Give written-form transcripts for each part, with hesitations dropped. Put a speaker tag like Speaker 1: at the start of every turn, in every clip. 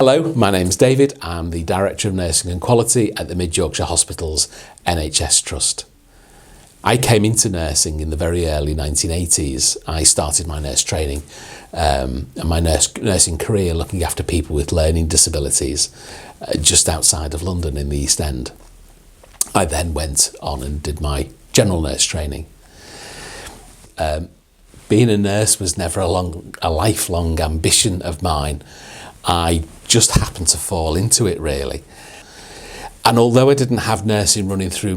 Speaker 1: Hello, my name's David. I'm the Director of Nursing and Quality at the Mid Yorkshire Hospitals NHS Trust. I came into nursing in the very early 1980s. I started my nurse training and my nursing career looking after people with learning disabilities just outside of London in the East End. I then went on and did my general nurse training. Being a nurse was never a lifelong ambition of mine. I just happened to fall into it, really. And although I didn't have nursing running through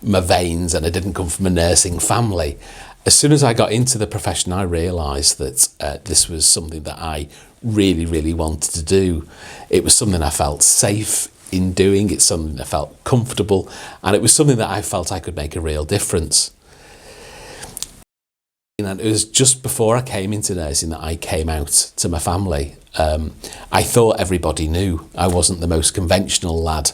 Speaker 1: my veins and I didn't come from a nursing family, as soon as I got into the profession, I realised that this was something that I really wanted to do. It was something I felt safe in doing, it's something I felt comfortable, and it was something that I felt I could make a real difference. And it was just before I came into nursing that I came out to my family. I thought everybody knew I wasn't the most conventional lad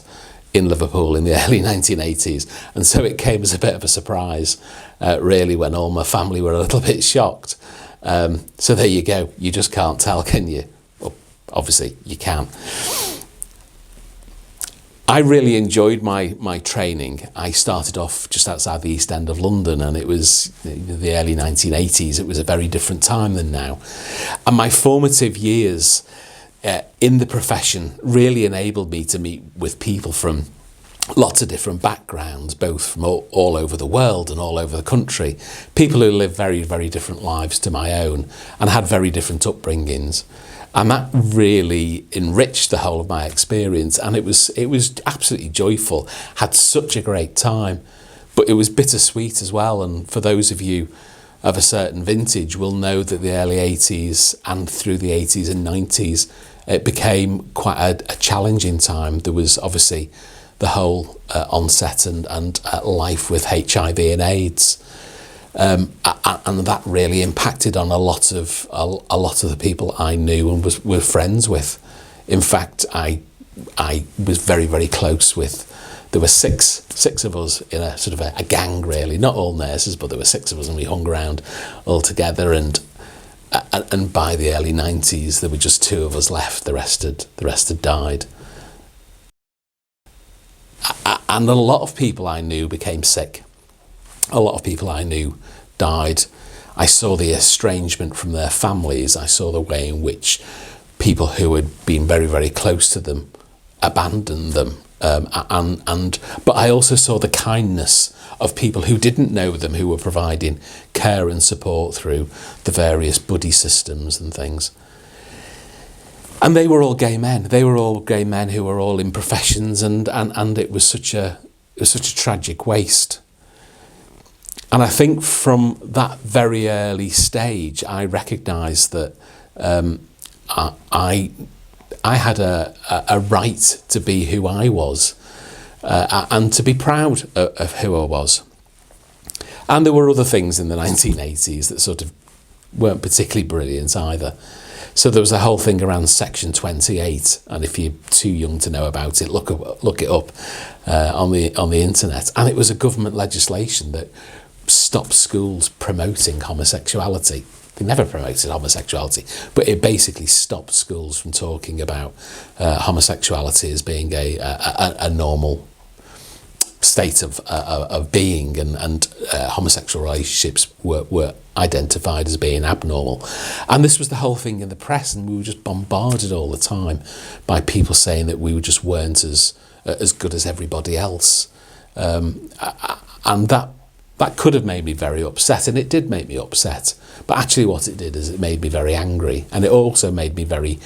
Speaker 1: in Liverpool in the early 1980s, and so it came as a bit of a surprise, really, when all my family were a little bit shocked. So there you go, you just can't tell, can you? Well, obviously you can. I really enjoyed my training. I started off just outside the East End of London, and it was the early 1980s. It was a very different time than now. And my formative years in the profession really enabled me to meet with people from lots of different backgrounds, both from all over the world and all over the country. People who lived very different lives to my own and had very different upbringings. And that really enriched the whole of my experience, and it was absolutely joyful. Had such a great time, but it was bittersweet as well. And for those of you of a certain vintage will know that the early 80s and through the 80s and 90s, it became quite a challenging time. There was obviously the whole onset and life with HIV and AIDS. And that really impacted on a lot of the people I knew and were friends with. In fact, I was very close with. There were six of us in a sort of a gang, really. Not all nurses, but there were six of us, and we hung around all together. And by the early 90s, there were just two of us left. The rest had died. And a lot of people I knew became sick. A lot of people I knew died. I saw the estrangement from their families. I saw the way in which people who had been very close to them abandoned them. But I also saw the kindness of people who didn't know them, who were providing care and support through the various buddy systems and things. And they were all gay men. They were all gay men who were all in professions, and it was such a tragic waste. And I think from that very early stage, I recognised that I had a right to be who I was and to be proud of who I was. And there were other things in the 1980s that sort of weren't particularly brilliant either. So there was a whole thing around Section 28, and if you're too young to know about it, look it up on the internet. And it was a government legislation that stopped schools promoting homosexuality. They never promoted homosexuality, but it basically stopped schools from talking about homosexuality as being a normal state of being, and homosexual relationships were identified as being abnormal. And this was the whole thing in the press, and we were just bombarded all the time by people saying that we just weren't as good as everybody else, and that could have made me very upset, and it did make me upset. But actually what it did is it made me very angry, and it also made me very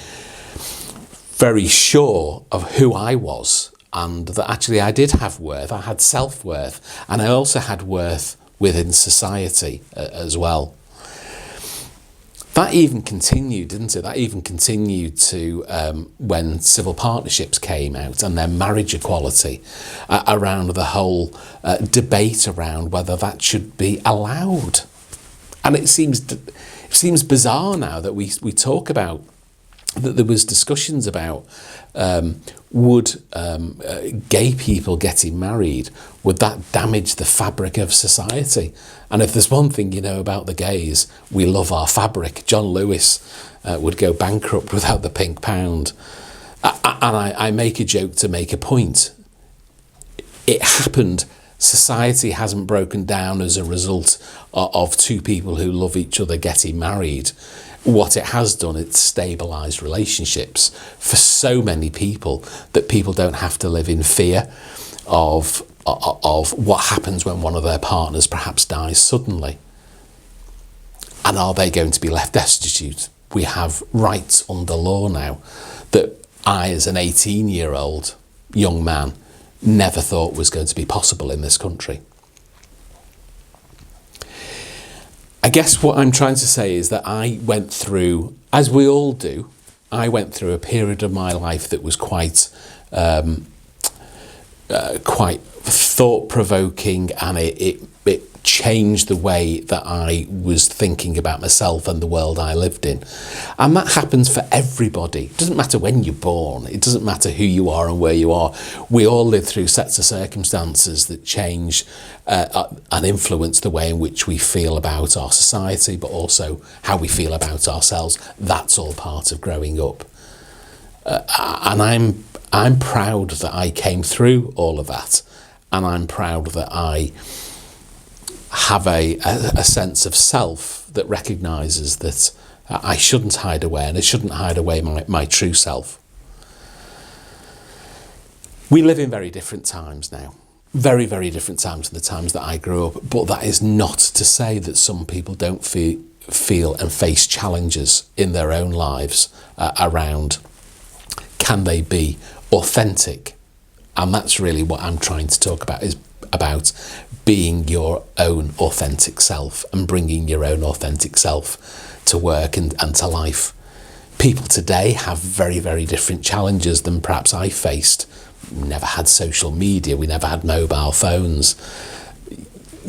Speaker 1: sure of who I was, and that actually I did have worth. I had self-worth, and I also had worth within society as well. That even continued, didn't it? That even continued to when civil partnerships came out, and then marriage equality, around the whole debate around whether that should be allowed. And it seems bizarre now that we talk about that. There was discussions about would gay people getting married, would that damage the fabric of society? And if there's one thing you know about the gays, we love our fabric. John Lewis would go bankrupt without the pink pound. And I make a joke to make a point. It happened. Society hasn't broken down as a result of two people who love each other getting married. What it has done, it's stabilised relationships for so many people that people don't have to live in fear of what happens when one of their partners perhaps dies suddenly. And are they going to be left destitute? We have rights under law now that I, as an 18-year-old young man, never thought was going to be possible in this country. I guess what I'm trying to say is that I went through, as we all do, I went through a period of my life that was quite thought-provoking, and it changed the way that I was thinking about myself and the world I lived in. And that happens for everybody. It doesn't matter when you're born. It doesn't matter who you are and where you are. We all live through sets of circumstances that change and influence the way in which we feel about our society, but also how we feel about ourselves. That's all part of growing up. And I'm proud that I came through all of that. And I'm proud that I have a sense of self that recognises that I shouldn't hide away, and I shouldn't hide away my true self. We live in very different times now. Very, very different times than the times that I grew up. But that is not to say that some people don't feel and face challenges in their own lives around, can they be authentic? And that's really what I'm trying to talk about, is about being your own authentic self and bringing your own authentic self to work and to life. People today have very, very different challenges than perhaps I faced. We never had social media, we never had mobile phones.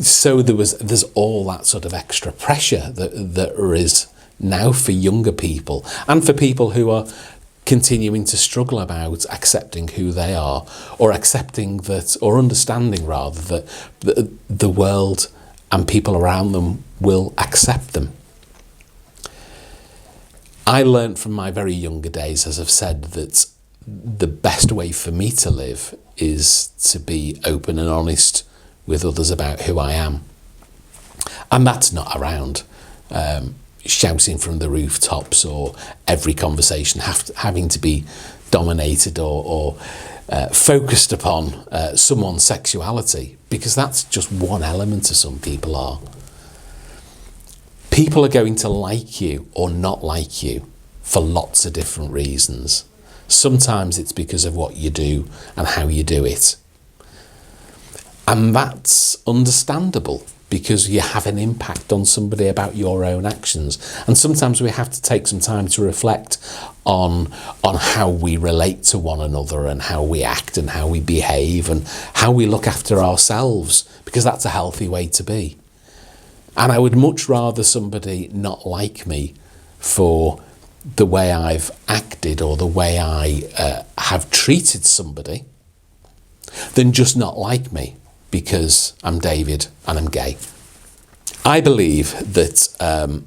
Speaker 1: So there's all that sort of extra pressure that there is now for younger people, and for people who are continuing to struggle about accepting who they are, or accepting that, or understanding rather, that the world and people around them will accept them. I learned from my very younger days, as I've said, that the best way for me to live is to be open and honest with others about who I am. And that's not around shouting from the rooftops, or every conversation having to be dominated or focused upon someone's sexuality, because that's just one element of some people are. People are going to like you or not like you for lots of different reasons. Sometimes it's because of what you do and how you do it. And that's understandable, because you have an impact on somebody about your own actions. And sometimes we have to take some time to reflect on how we relate to one another, and how we act and how we behave and how we look after ourselves, because that's a healthy way to be. And I would much rather somebody not like me for the way I've acted or the way I have treated somebody than just not like me because I'm David and I'm gay. I believe that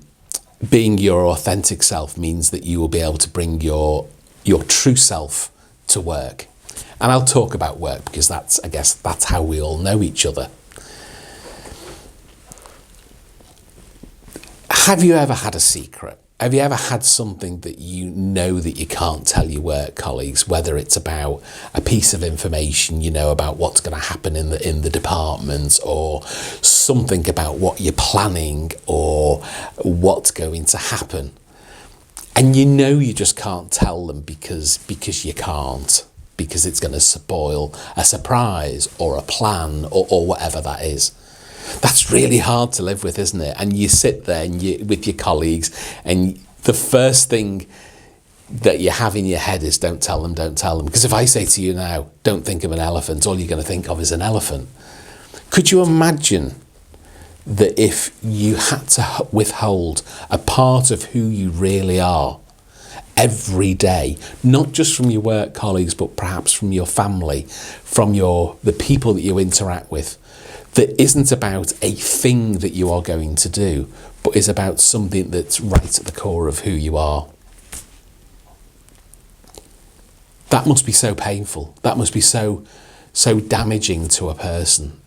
Speaker 1: being your authentic self means that you will be able to bring your true self to work. And I'll talk about work because I guess that's how we all know each other. Have you ever had a secret? Have you ever had something that you know that you can't tell your work colleagues, whether it's about a piece of information you know about what's going to happen in the department, or something about what you're planning or what's going to happen, and you know you just can't tell them because you can't, because it's going to spoil a surprise or a plan or whatever that is? That's really hard to live with, isn't it? And you sit there and with your colleagues, and the first thing that you have in your head is don't tell them. Because if I say to you now, don't think of an elephant, all you're going to think of is an elephant. Could you imagine that if you had to withhold a part of who you really are every day, not just from your work colleagues, but perhaps from your family, from the people that you interact with, that isn't about a thing that you are going to do, but is about something that's right at the core of who you are? That must be so painful. That must be so damaging to a person.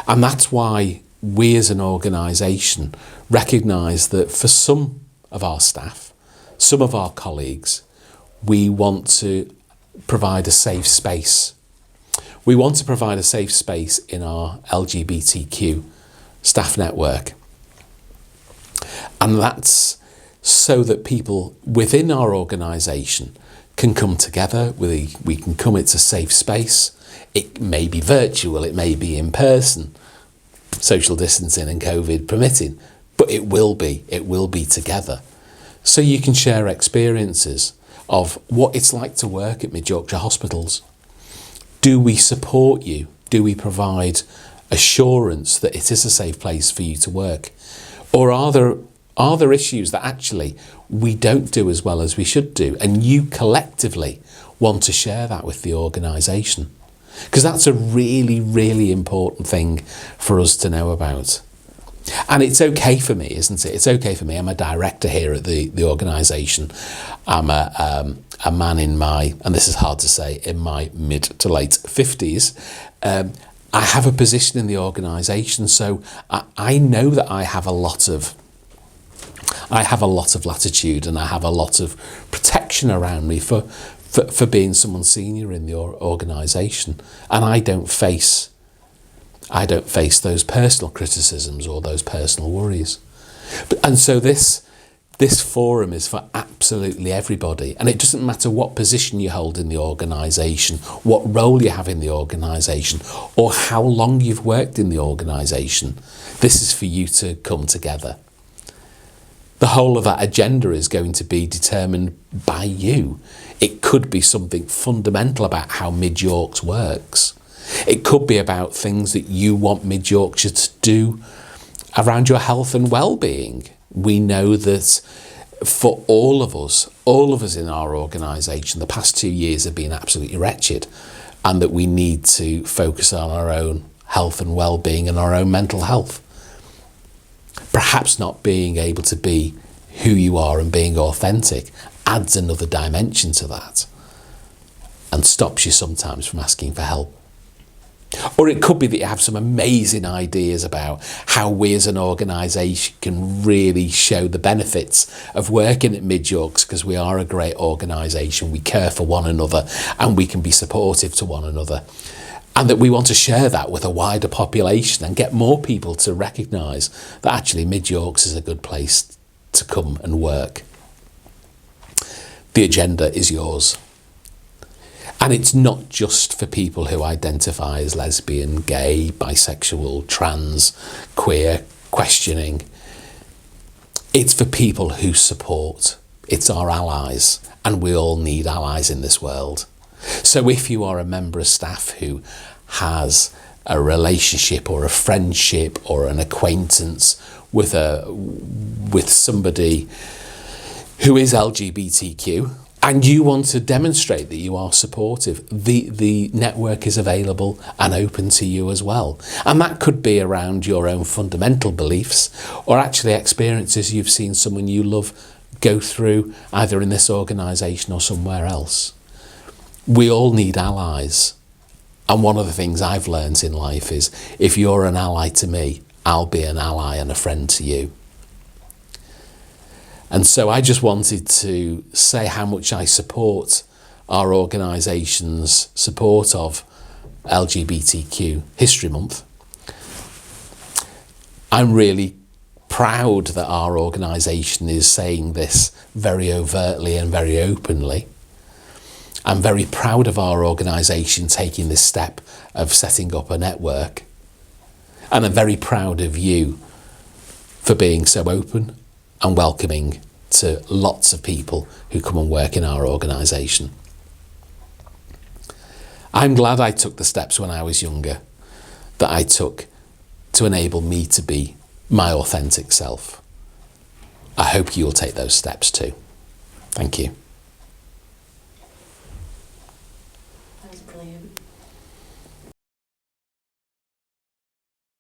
Speaker 1: And that's why we as an organisation recognise that for some of our staff, some of our colleagues, we want to provide a safe space. We want to provide a safe space in our LGBTQ staff network. And that's so that people within our organisation can come together, we can come into a safe space. It may be virtual, it may be in person, social distancing and COVID permitting, but it will be together. So you can share experiences of what it's like to work at Mid Yorkshire hospitals. Do we support you? Do we provide assurance that it is a safe place for you to work? Or are there issues that actually we don't do as well as we should do, and you collectively want to share that with the organisation? Because that's a really, really important thing for us to know about. And it's okay for me, isn't it? It's okay for me. I'm a director here at the organisation. I'm a man in my, and this is hard to say, in my mid to late 50s. I have a position in the organisation, so I know that I have a lot of latitude, and I have a lot of protection around me for being someone senior in the organisation, and I don't face those personal criticisms or those personal worries. And so this forum is for absolutely everybody, and it doesn't matter what position you hold in the organisation, what role you have in the organisation, or how long you've worked in the organisation. This is for you to come together. The whole of that agenda is going to be determined by you. It could be something fundamental about how Mid Yorks works. It could be about things that you want Mid Yorkshire to do around your health and well-being. We know that for all of us in our organisation, the past 2 years have been absolutely wretched, and that we need to focus on our own health and well-being and our own mental health. Perhaps not being able to be who you are and being authentic adds another dimension to that and stops you sometimes from asking for help. Or it could be that you have some amazing ideas about how we as an organisation can really show the benefits of working at Mid Yorks, because we are a great organisation, we care for one another, and we can be supportive to one another. And that we want to share that with a wider population and get more people to recognise that actually Mid Yorks is a good place to come and work. The agenda is yours. And it's not just for people who identify as lesbian, gay, bisexual, trans, queer, questioning. It's for people who support. It's our allies, and we all need allies in this world. So if you are a member of staff who has a relationship or a friendship or an acquaintance with somebody who is LGBTQ, and you want to demonstrate that you are supportive, the network is available and open to you as well. And that could be around your own fundamental beliefs, or actually experiences you've seen someone you love go through, either in this organisation or somewhere else. We all need allies. And one of the things I've learned in life is, if you're an ally to me, I'll be an ally and a friend to you. And so I just wanted to say how much I support our organisation's support of LGBTQ History Month. I'm really proud that our organisation is saying this very overtly and very openly. I'm very proud of our organisation taking this step of setting up a network. And I'm very proud of you for being so open and welcoming to lots of people who come and work in our organisation. I'm glad I took the steps when I was younger that I took to enable me to be my authentic self. I hope you'll take those steps too. Thank you.